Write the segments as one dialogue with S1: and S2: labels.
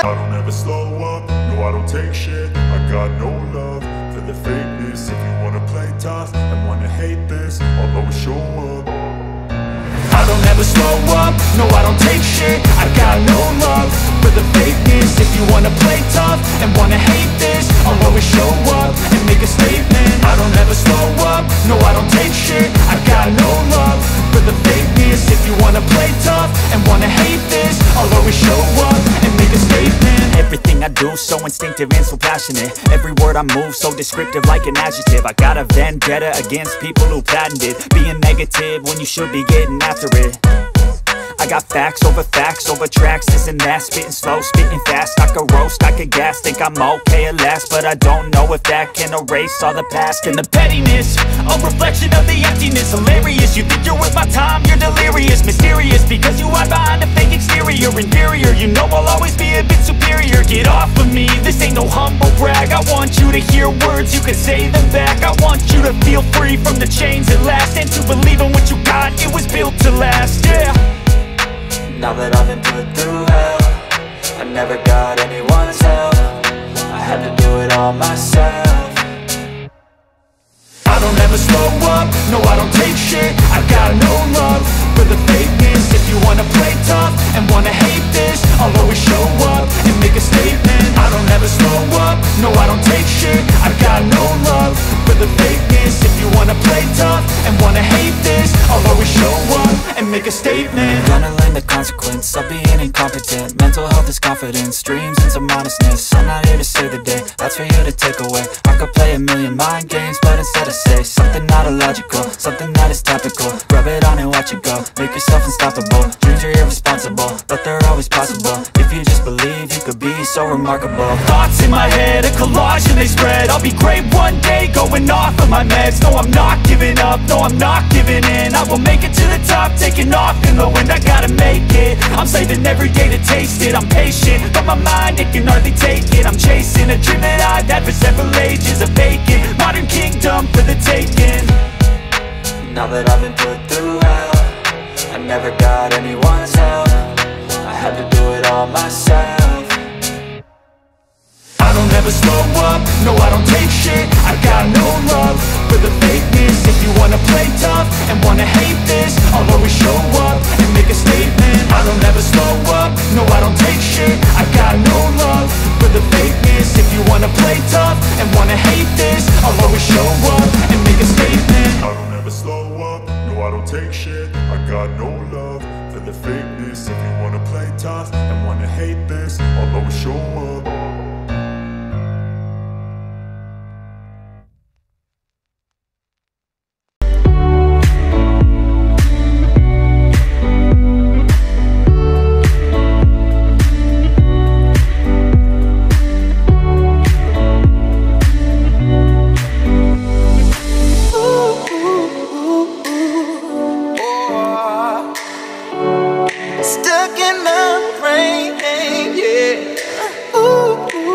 S1: I don't ever slow up, no I don't take shit. I got no love for the fakeness. If you wanna play tough and wanna hate this, I'll always show up.
S2: I don't ever slow up, no I don't take shit. I got no love for the fakeness. If you wanna play tough and wanna hate this, I'll always show up and make a statement. I don't ever slow up, no I don't take shit. I got no love for the fakeness. If you wanna play tough and wanna hate this, I'll always show up and make a statement. Everything I do so instinctive and so passionate. Every word I move so descriptive like an adjective. I got a vendetta against people who patented being negative when you should be getting after it. I got facts over tracks, this and that. Spitting slow, spitting fast. I could roast, I could gas. Think I'm okay at last, but I don't know if that can erase all the past. And the pettiness, a reflection of the emptiness. Hilarious, you think you're worth my time, you're delirious. Mysterious, because you hide behind a fake exterior. Inferior, you know I'll always be a bit superior. Get off of me, this ain't no humble brag. I want you to hear words, you can say them back. I want you to feel free from the chains at last, and to believe in what you got, it was built to last, yeah.
S3: Now that I've been put through hell, I never got anyone's help. I had to do it all myself.
S2: I don't ever slow up, no I don't take shit. I got no love for the fakeness. If you wanna play tough and wanna hate this, I'll always show up and make a statement. I don't ever slow up, no I don't take shit. I got no love for the fakeness. If you wanna play tough and wanna hate this, I'll always show up and make a statement.
S3: Gonna learn the consequence of being incompetent. Mental health is confidence, dreams and some honestness. I'm not here to save the day, that's for you to take away. I could play a million mind games, but instead I say something not illogical, something that is topical. Rub it on and watch it go, make yourself unstoppable. Dreams are irresponsible, but they're always possible. If you just believe, you could be so remarkable.
S2: Thoughts in my head, a collage and they spread. I'll be great one day, going off of my meds. No, I'm not giving up, no, I'm not giving in. I will make it to the top, taking off in the wind. I gotta make it, I'm saving every day to taste it. I'm patient, but my mind, it can hardly take it. I'm chasing a dream that I've had for several ages. A vacant, modern kingdom for the taking.
S3: Now that I've been put through hell, I never got anyone's help. I had to do it all myself.
S2: I don't ever slow up, no I don't take shit. I got no love for the fakeness. If you wanna play tough and wanna hate this, I'll always show up and make a statement. I don't ever slow up, no I don't take shit. I got no love for the fakeness. If you wanna play tough and wanna hate this, I'll always show up and make a statement.
S1: I don't ever slow up, no I don't take shit. I got no love for the fakeness. If you wanna play tough and wanna hate this, I'll always show up.
S4: Stuck in the rain, yeah. Ooh.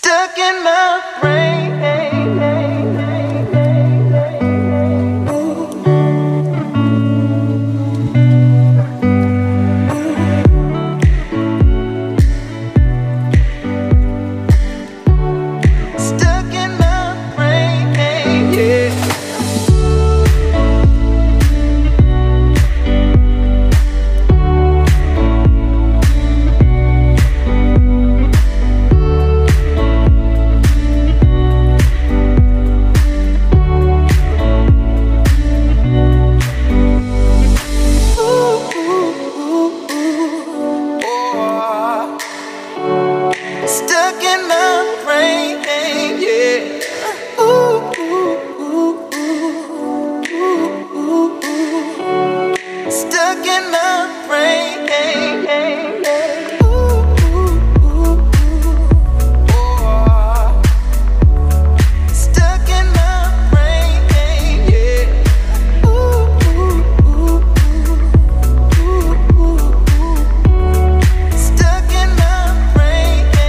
S2: Stuck in my brain. Stuck in my brain, yeah. Stuck in my brain, yeah. Stuck in my brain, stuck in my brain, yeah. Stuck in my brain.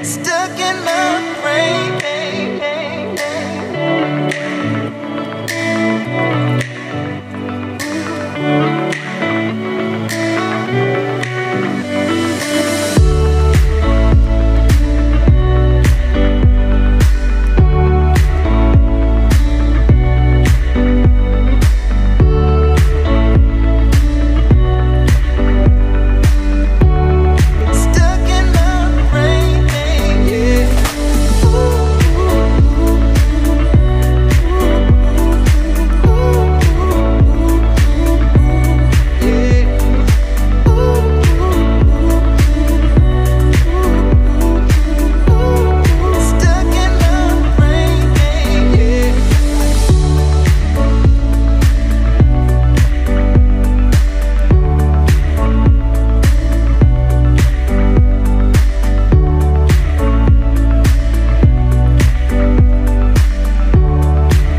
S2: Stuck in my brain. Stuck in my brain, yeah. Stuck in my brain, yeah.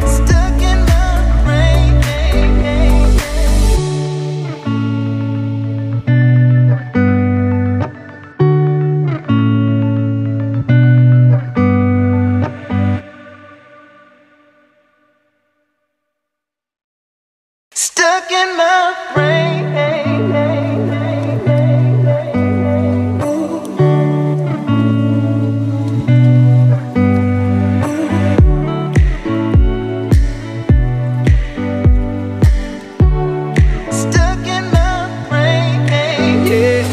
S2: Stuck in my brain. Stuck in my brain. Stuck in my brain, yeah.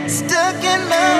S4: stuck in my